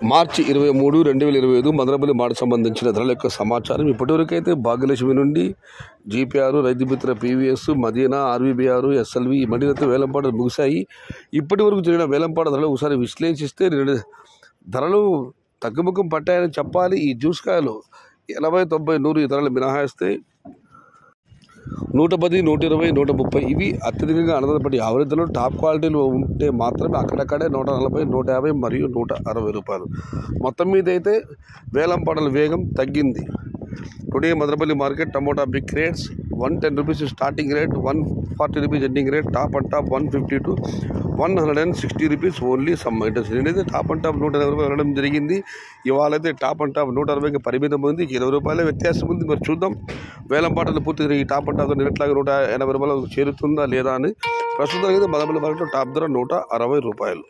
మార్చి 23, 2025 మదనపల్లి మాట సంబంధించిన ధరల యొక్క సమాచారం. ఇప్పటివరకైతే భాగ్యలక్ష్మి నుండి GPR, Rythu Mitra, PVS, Madina, ఆర్వీబీఆర్, SLV మడినైతే వేలంపాటలు ముగిశాయి. ఇప్పటి వరకు జరిగిన వేలంపాట ధరలు ఒకసారి విశ్లేషిస్తే ధరలు తగ్గుముఖం పట్టాయని చెప్పాలి. ఈ జ్యూస్ కాయలు 80, 90, 100 ఈ ధరలు మినహాయిస్తే 110, 120, 130 ఇవి అత్యధికంగా అనంతపడి ఆవృత్తులు టాప్ క్వాలిటీలో ఉంటే మాత్రమే అక్కడక్కడే 140, 150 మరియు 160 రూపాయలు. మొత్తం మీద అయితే వేలంపాటల వేగం తగ్గింది. Today Madanapalli market tomato big rates 110 rupees starting rate, 140 rupees ending rate, top and top 150 to 160 rupees only some items. నేనైతే టాప్ అండ్ టాప్ 120 రూపాయలు వెళ్ళడం జరిగింది. ఇవాళ అయితే టాప్ అండ్ టాప్ 160కి పరిమితం ఉంది. 20 రూపాయలే వ్యత్యాసం ఉంది. మరి చూద్దాం వేలంపాటలు పూర్తిగా ఈ టాప్ అండ్ టాప్ నిన్నట్లాగా 180 రూపాయలు చేరుతుందా లేదా అని. ప్రస్తుతం అయితే మదనపల్లి మార్కెట్లో టాప్ ధర 160 రూపాయలు.